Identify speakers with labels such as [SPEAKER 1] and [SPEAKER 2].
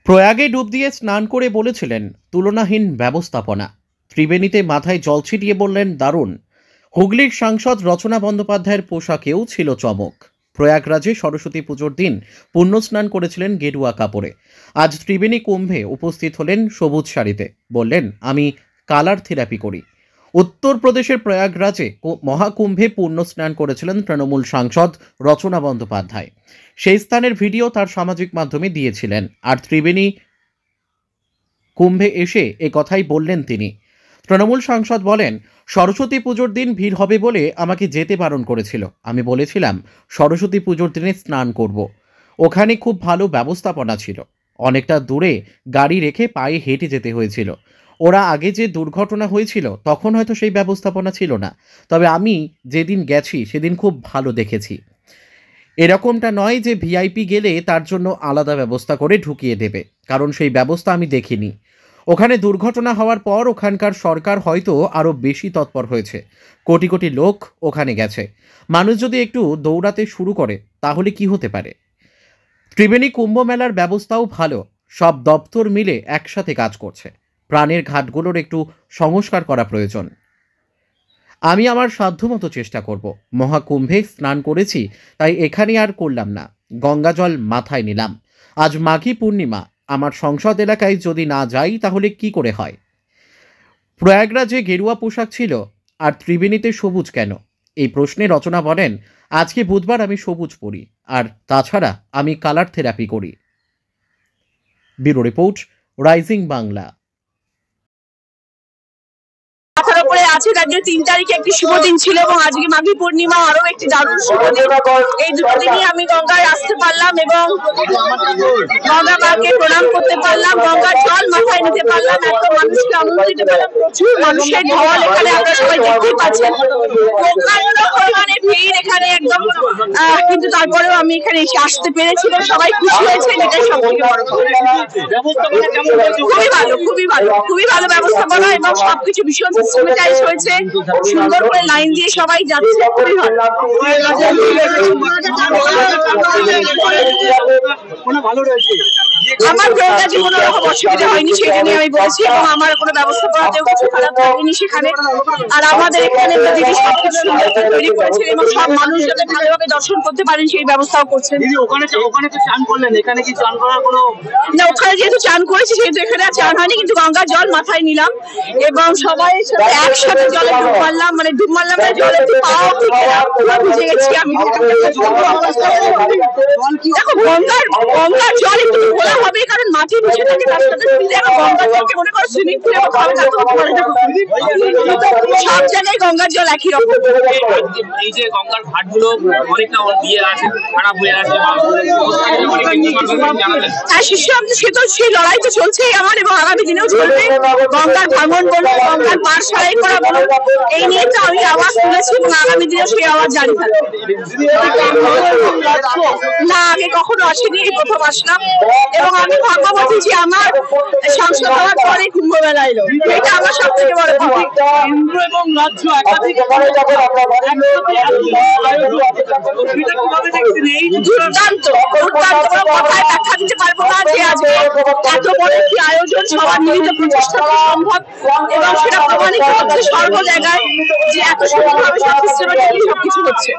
[SPEAKER 1] প্রয়াগে ডুব দিয়ে স্নান করে বলেছিলেন তুলনাহীন ব্যবস্থাপনা। ত্রিবেণীতে মাথায় জল ছিটিয়ে বললেন দারুণ। হুগলির সাংসদ রচনা বন্দ্যোপাধ্যায়ের পোশাকেও ছিল চমক। প্রয়াগরাজে সরস্বতী পুজোর দিন পুণ্য স্নান করেছিলেন গেরুয়া কাপড়ে। আজ ত্রিবেণী কুম্ভে উপস্থিত হলেন সবুজ শাড়িতে। বললেন, আমি কালার থেরাপি করি। উত্তরপ্রদেশের প্রয়াগরাজে মহাকুম্ভে পুণ্য স্নান করেছিলেন তৃণমূল সাংসদ রচনা বন্দ্যোপাধ্যায়। সেই স্থানের ভিডিও তার সামাজিক মাধ্যমে দিয়েছিলেন। আর ত্রিবেণী কুম্ভে এসে এ কথাই বললেন তিনি। তৃণমূল সাংসদ বলেন, সরস্বতী পুজোর দিন ভিড় হবে বলে আমাকে যেতে বারণ করেছিল। আমি বলেছিলাম সরস্বতী পুজোর দিনে স্নান করব। ওখানে খুব ভালো ব্যবস্থাপনা ছিল। অনেকটা দূরে গাড়ি রেখে পায়ে হেঁটে যেতে হয়েছিল। ওরা আগে যে দুর্ঘটনা হয়েছিল তখন হয়তো সেই ব্যবস্থাপনা ছিল না, তবে আমি যেদিন গেছি সেদিন খুব ভালো দেখেছি। এরকমটা নয় যে ভিআইপি গেলে তার জন্য আলাদা ব্যবস্থা করে ঢুকিয়ে দেবে, কারণ সেই ব্যবস্থা আমি দেখিনি। ওখানে দুর্ঘটনা হওয়ার পর ওখানকার সরকার হয়তো আরও বেশি তৎপর হয়েছে। কোটি কোটি লোক ওখানে গেছে। মানুষ যদি একটু দৌড়াতে শুরু করে তাহলে কি হতে পারে? ত্রিবেণী কুম্ভ মেলার ব্যবস্থাও ভালো। সব দপ্তর মিলে একসাথে কাজ করছে। প্রাণের ঘাটগুলোর একটু সংস্কার করা প্রয়োজন। আমি আমার সাধ্যমতো চেষ্টা করব। মহাকুম্ভে স্নান করেছি, তাই এখানে আর করলাম না। গঙ্গা জল মাথায় নিলাম। আজ মাঘী পূর্ণিমা। আমার সংসদ এলাকায় যদি না যাই তাহলে কি করে হয়? প্রয়াগরাজে গেরুয়া পোশাক ছিল আর ত্রিবেণীতে সবুজ কেন? এই প্রশ্নে রচনা বলেন, আজকে বুধবার আমি সবুজ পরি, আর তাছাড়া আমি কালার থেরাপি করি। Bureau report, rising Bangla.
[SPEAKER 2] আছে তার 3 তারিখে একটি শুভ দিন ছিল এবং আজকে মাঘী পূর্ণিমা, আরো একটি দারুণ শুভ দিন। এই দুটো দিনই আমি গঙ্গায় আসতে পারলাম এবং গঙ্গা মাকে প্রণাম করতে পারলাম, গঙ্গার জল মাথায় নিতে পারলাম, এত মানুষকে আনন্দ দিতে পারলাম। প্রচুর মানুষের ঢল এখানে আপনারা সবাই দেখতেই পাচ্ছেন। পরিমাণে ভিড় এখানে একদম, কিন্তু তারপরেও আমি এখানে এসে আসতে পেরেছিলাম। সবাই খুশি হয়েছে, এটাই সব থেকে বড় কথা। খুবই ভালো, খুবই ভালো, খুবই ভালো ব্যবস্থাপনা এবং সবকিছু ভীষণ সিস্টেমেটাইজ হয়েছে। সুন্দর করে লাইন দিয়ে সবাই যাচ্ছে, খুবই ভালো। আমার গঙ্গাজি কোনো রকম অসুবিধা হয়নি, সেটা নিয়ে আমি বলছি, এবং আমার কোনো ব্যবস্থাপনাতেও কিছু খারাপ লাগেনি সেখানে। আর আমাদের এখানে দিদি সবকিছু সুন্দর তৈরি করেছেন এবং সব মানুষ যাতে ভালোভাবে দর্শন করতে পারেন সেই ব্যবস্থাও করছেন।
[SPEAKER 3] ওখানে তো চান করলেন, এখানে কি চান করার কোনো
[SPEAKER 2] না? ওখানে যেহেতু চান করেছি সেহেতু এখানে আর চান হয়নি, কিন্তু গঙ্গার জল মাথায় নিলাম এবং সবাই একসাথে জলে ডুব মারলাম। মানে ডুব মারলাম না, জলে পাও ভিজে গেছি আমি। দেখো, গঙ্গার জল একটু খোলা হবে, কারণ মাটি ভিজে থাকে, তার সাথে গঙ্গার জলকে মনে করো সুইমিং পুলে সব জায়গায় গঙ্গার জল একই রকম।
[SPEAKER 3] এই যে গঙ্গার ঘাটগুলো অনেকটা দিয়ে আছে, খারাপ হয়ে আছে,
[SPEAKER 2] হ্যাঁ, সে তো সেই লড়াই তো চলছেই আমার, এবং আগামী দিনেও চলবে। গঙ্গার ভাঙন বলো, গঙ্গার পার সারাই করা বলো, এই নিয়ে তো আমি আওয়াজ তুলেছি এবং আগামী দিনেও সেই আওয়াজ জারি থাকবে। না, আগে কখনো আসেনি, এই প্রথম আসলাম এবং আমি ভাগ্যবতী যে আমার সংসদ হওয়ার পরে কুম্ভ মেলা এলো। এটা আমার সব থেকে বড় কথা।
[SPEAKER 3] কেন্দ্র এবং রাজ্য একাধিক
[SPEAKER 2] দুর্দান্ত, দুর্দান্ত। কথায় ব্যাখ্যা দিতে পারবো না যে আজকে এত বড় একটি আয়োজন সবার মিলিত প্রচেষ্টা সম্ভব, এবং সেটা প্রমাণিত হচ্ছে সর্ব জায়গায় যে এত সুন্দরভাবে সব সিস্টেমেটিক্যালি সবকিছু হচ্ছে।